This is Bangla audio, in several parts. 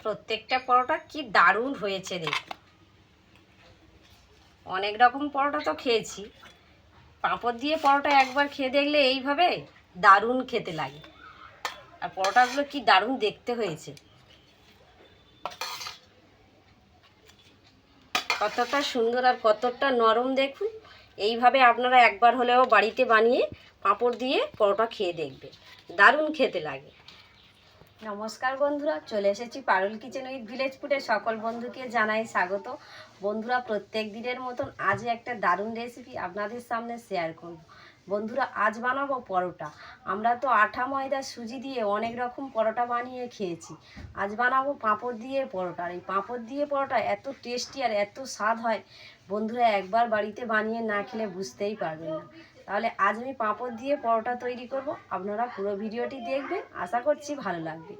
প্রত্যেকটা পরোটা কি দারুণ হয়েছে দেখুন। অনেক রকম পরোটা তো খেয়েছি, পাঁপড় দিয়ে পরোটা একবার খেয়ে দেখলে এইভাবে দারুণ খেতে লাগে। আর পরোটাগুলো কি দারুণ দেখতে হয়েছে, কতটা সুন্দর আর কতটা নরম দেখুন। এইভাবে আপনারা একবার হলেও বাড়িতে বানিয়ে পাঁপড় দিয়ে পরোটা খেয়ে দেখবে, দারুণ খেতে লাগে। নমস্কার বন্ধুরা, চলে এসেছি পারুল কিচেন উইথ ভিলেজ ফুডে। সকল বন্ধুকে জানাই স্বাগত। বন্ধুরা, প্রত্যেক দিনের মতন আজ একটা দারুণ রেসিপি আপনাদের সামনে শেয়ার করব। বন্ধুরা, আজ বানাবো পরোটা। আমরা তো আটা ময়দা সুজি দিয়ে অনেক রকম পরোটা বানিয়ে খেয়েছি। আজ বানাবো পাঁপড় দিয়ে পরোটা। আর এই পাঁপড় দিয়ে পরোটা এত টেস্টি আর এত স্বাদ হয়, বন্ধুরা একবার বাড়িতে বানিয়ে না খেলে বুঝতেই পারবেন না। তাহলে আজ আমি পাঁপড় দিয়ে পরোটা তৈরি করব, আপনারা পুরো ভিডিওটি দেখবেন, আশা করছি ভালো লাগবে।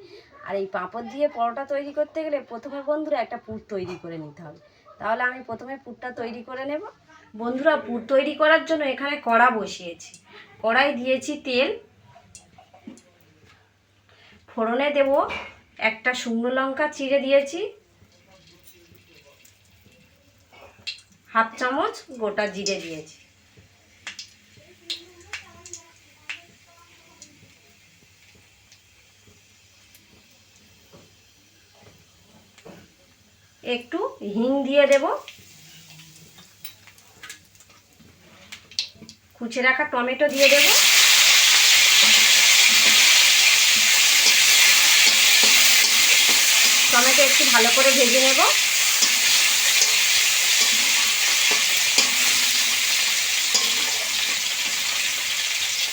আর এই পাঁপড় দিয়ে পরোটা তৈরি করতে গেলে প্রথমে বন্ধুরা একটা পুর তৈরি করে নিতে হবে। তাহলে আমি প্রথমে পুরটা তৈরি করে নেব। বন্ধুরা, পুর তৈরি করার জন্য এখানে কড়া বসিয়েছি, কড়াই দিয়েছি তেল, ফোড়নে দেব একটা শুকনো লঙ্কা চিড়ে দিয়েছি, হাফ চামচ গোটা জিরে দিয়েছি, একটু হিং দিয়ে দেব, কুচে রাখা টমেটো দিয়ে দেব, টমেটো একটু ভালো করে ভেজে নেব।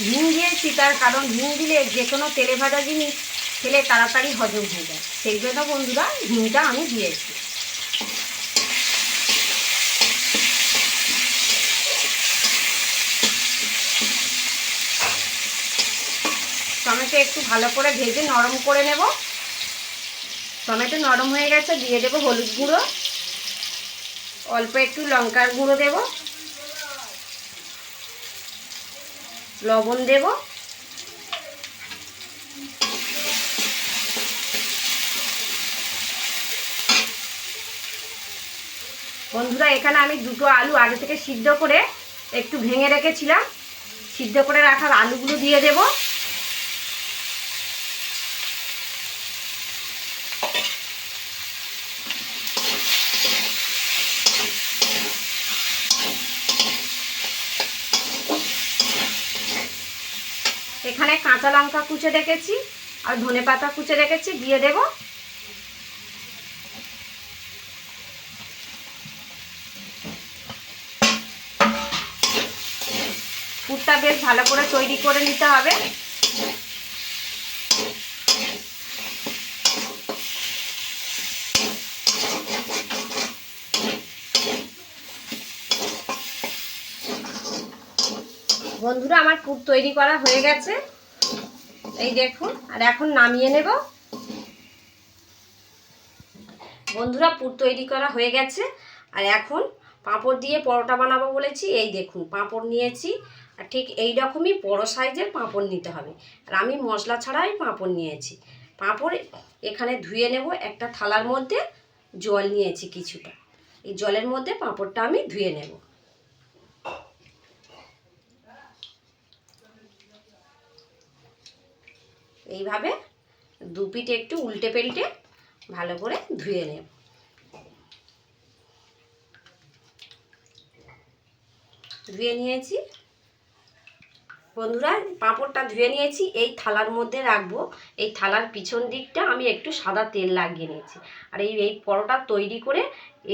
হিং দিয়েছি তার কারণ হিং দিলে যে কোনো তেলে ভাজা জিনিস খেলে তাড়াতাড়ি হজম হয়ে যায়, সেই জন্য বন্ধুরা হিংটা আমি দিয়েছি। টমেটো একটু ভালো করে ভেজে নরম করে নেব। টমেটো নরম হয়ে গেছে, দিয়ে দেব হলুদ গুঁড়ো, অল্প একটু লঙ্কার গুঁড়ো দেব, লবণ দেব, বন্ধুরা এখানে আমি দুটো আলু আগে থেকে সিদ্ধ করে একটু ভেঙে রেখেছিলাম, সিদ্ধ করে রাখার আলুগুলো দিয়ে দেব। এখানে কাঁচা লঙ্কা কুচে রেখেছি আর ধনেপাতা কুচে রেখেছি, দিয়ে দেব। পুরটা বেশ ভালো করে তৈরি করে নিতে হবে। বন্ধুরা, আমার পুর তৈরি করা হয়ে গেছে, এই দেখুন। আর এখন নামিয়ে নেব। বন্ধুরা, পুর তৈরি করা হয়ে গেছে, আর এখন পাঁপড় দিয়ে পরোটা বানাবো বলেছি, এই দেখুন পাঁপড় নিয়েছি। আর ঠিক এই রকমই বড়ো সাইজের পাঁপড় নিতে হবে। আর আমি মশলা ছাড়াই পাঁপড় নিয়েছি। পাঁপড় এখানে ধুয়ে নেব, একটা থালার মধ্যে জল নিয়েছি কিছুটা, এই জলের মধ্যে পাঁপড়টা আমি ধুয়ে নেব। এইভাবে দু পিঠ একটু উল্টে পাল্টে ভালো করে ধুয়ে নেব। ধুয়ে নিয়েছি বন্ধুরা, পাঁপড়টা ধুয়ে নিয়েছি, এই থালার মধ্যে রাখবো। এই থালার পিছন দিকটা আমি একটু সাদা তেল লাগিয়ে নিয়েছি। আর এই পরোটা তৈরি করে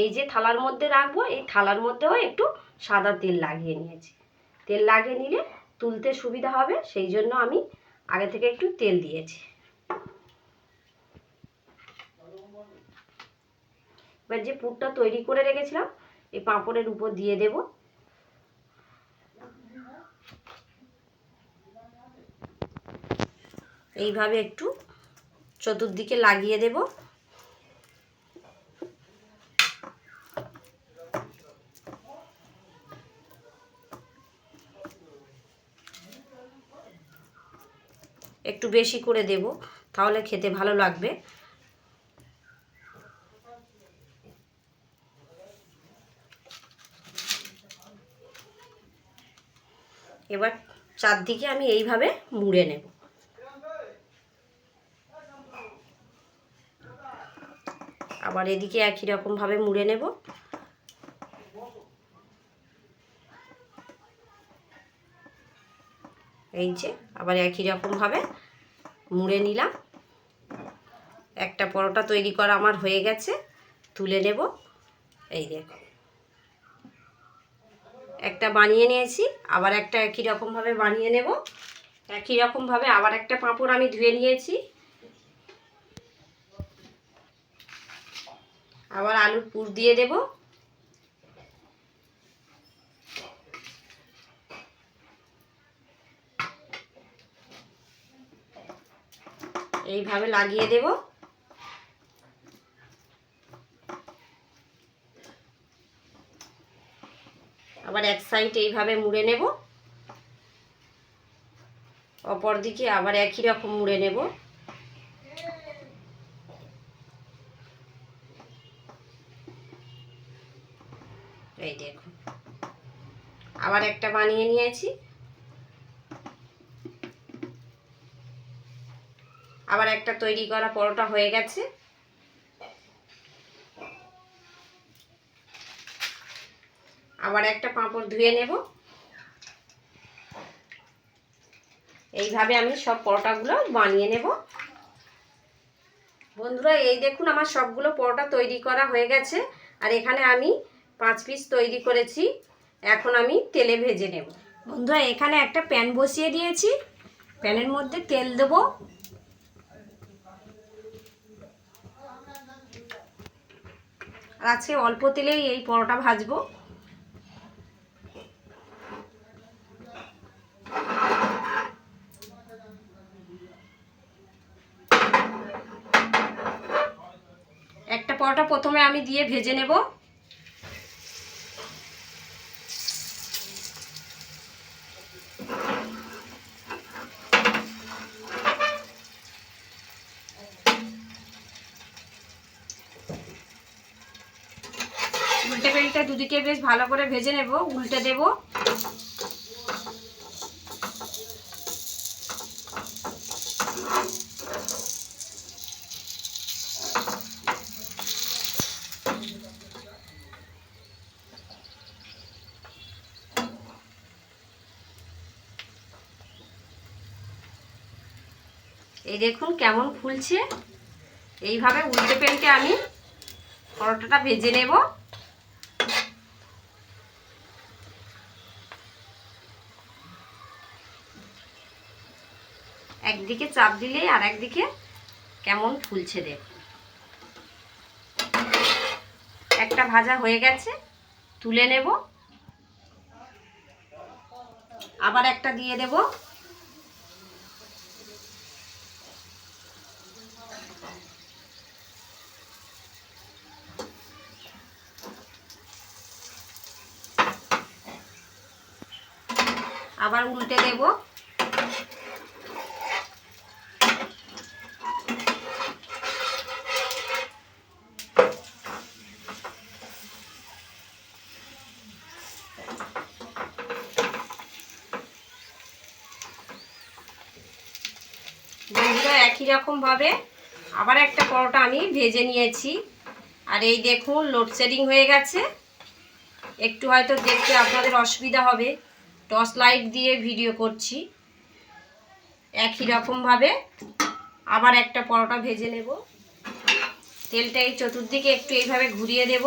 এই যে থালার মধ্যে রাখবো, এই থালার মধ্যেও একটু সাদা তেল লাগিয়ে নিয়েছি। তেল লাগিয়ে নিলে তুলতে সুবিধা হবে, সেই জন্য আমি আগে থেকে একটু তেল দিয়েছি। এবার যে পুরটা তৈরি করে রেখেছিলাম এই পাঁপড়ের উপর দিয়ে দেব। এইভাবে একটু চতুর্দিকে লাগিয়ে দেব। একটু বেশি করে দেব, তাহলে খেতে ভালো লাগবে। এবার চারদিকে আমি এইভাবে মুড়ে নেব। আবার এদিকে একই রকমভাবে মুড়ে নেব। এই যে আবার একই রকমভাবে মুড়ে নিলাম। একটা পরোটা তৈরি করা আমার হয়ে গেছে, তুলে নেব। এই দেখো একটা বানিয়ে নিয়েছি, আবার একটা একই রকমভাবে বানিয়ে নেব। একই রকমভাবে আবার একটা পাঁপড় আমি ধুয়ে নিয়েছি। আবার আলুর পুর দিয়ে দেব। এইভাবে লাগিয়ে দেব। আবার এক সাইড এইভাবে মুড়ে নেব, অপর দিকে আবার একই রকম মুড়ে নেব। এই দেখুন আবার একটা বানিয়ে নিয়েছি। আবার একটা তৈরি করা পরোটা হয়ে গেছে। আবার একটা পাঁপড় ধুয়ে নেব। এইভাবে আমি সব পরোটাগুলো বানিয়ে নেব। বন্ধুরা এই দেখুন আমার সবগুলো পরোটা তৈরি করা হয়ে গেছে। আর এখানে আমি 5 পিস তৈরি করেছি। এখন আমি তেলে ভেজে নেব। বন্ধুরা এখানে একটা প্যান বসিয়ে দিয়েছি, প্যানের মধ্যে তেল দেব। আর আজকে অল্প তেলেই এই পরোটা ভাজবো। একটা পরোটা প্রথমে আমি দিয়ে ভেজে নেব। উল্টে পাল্টে দুদিকে বেশ ভালো করে ভেজে নেব। উল্টে দেব। এই দেখুন কেমন ফুলছে। এইভাবে উল্টে পাল্টে আমি পরোটাটা ভেজে নেব। একদিকে চাপ দিলেই আর একদিকে কেমন ফুলছে দেখুন। একটা ভাজা হয়ে গেছে, তুলে নেব। আবার একটা দিয়ে দেব। আবার উল্টে দেব। বন্ধুরা একই রকমভাবে আবার একটা পরোটা আমি ভেজে নিয়েছি। আর এই দেখুন লোডশেডিং হয়ে গেছে। একটু হয়তো দেখতে আপনাদের অসুবিধা হবে, টর্চ লাইট দিয়ে ভিডিও করছি। একই রকমভাবে আবার একটা পরোটা ভেজে নেব। তেলটা এই চতুর্দিকে একটু এইভাবে ঘুরিয়ে দেব।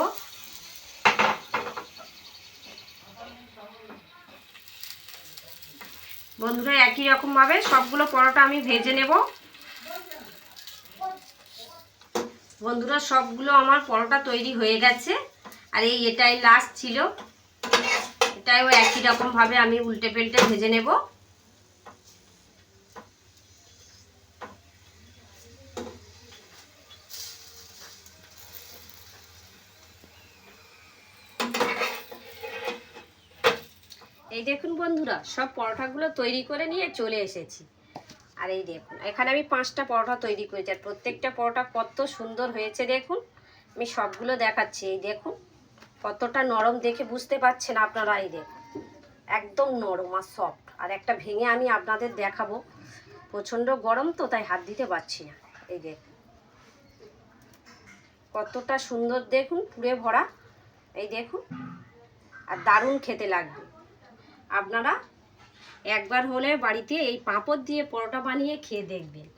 বন্ধুরা একই রকমভাবে সবগুলো পরোটা আমি ভেজে নেব। বন্ধুরা সবগুলো আমার পরোটা তৈরি হয়ে গেছে। আর এটাই লাস্ট ছিল। এটাও একই রকমভাবে আমি উল্টে পাল্টে ভেজে নেব। এই দেখুন বন্ধুরা সব পরোটাগুলো তৈরি করে নিয়ে চলে এসেছি। আর এই দেখুন এখানে আমি 5টা পরোটা তৈরি করেছি। আর প্রত্যেকটা পরোটা কত সুন্দর হয়েছে দেখুন। আমি সবগুলো দেখাচ্ছি। এই দেখুন কতটা নরম, দেখে বুঝতে পারছেন আপনারা। এই দেখুন একদম নরম আর সফট। আর একটা ভেঙে আমি আপনাদের দেখাবো, প্রচণ্ড গরম তো তাই হাত দিতে পারছি না। এই যে কতটা সুন্দর দেখুন, পুরে ভরা, এই দেখুন, আর দারুণ খেতে লাগবে। আপনারা একবার হলে বাড়িতে এই পাঁপড় দিয়ে পরোটা বানিয়ে খেয়ে দেখবেন,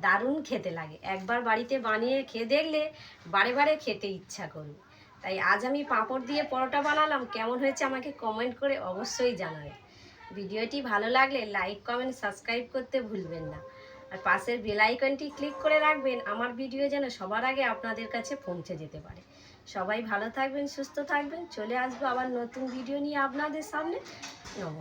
দারুণ খেতে লাগে। একবার বাড়িতে বানিয়ে খেয়ে দেখলে বারে বারে খেতে ইচ্ছা করবে। তাই আজ আমি পাঁপড় দিয়ে পরোটা বানালাম, কেমন হয়েছে আমাকে কমেন্ট করে অবশ্যই জানাবেন। ভিডিওটি ভালো লাগলে লাইক, কমেন্ট, সাবস্ক্রাইব করতে ভুলবেন না। আর পাশের বেল আইকনটি ক্লিক করে রাখবেন, আমার ভিডিও যেন সবার আগে আপনাদের কাছে পৌঁছে যেতে পারে। সবাই ভালো থাকবেন, সুস্থ থাকবেন। চলে আসবো আবার নতুন ভিডিও নিয়ে আপনাদের সামনে। নমস্কার।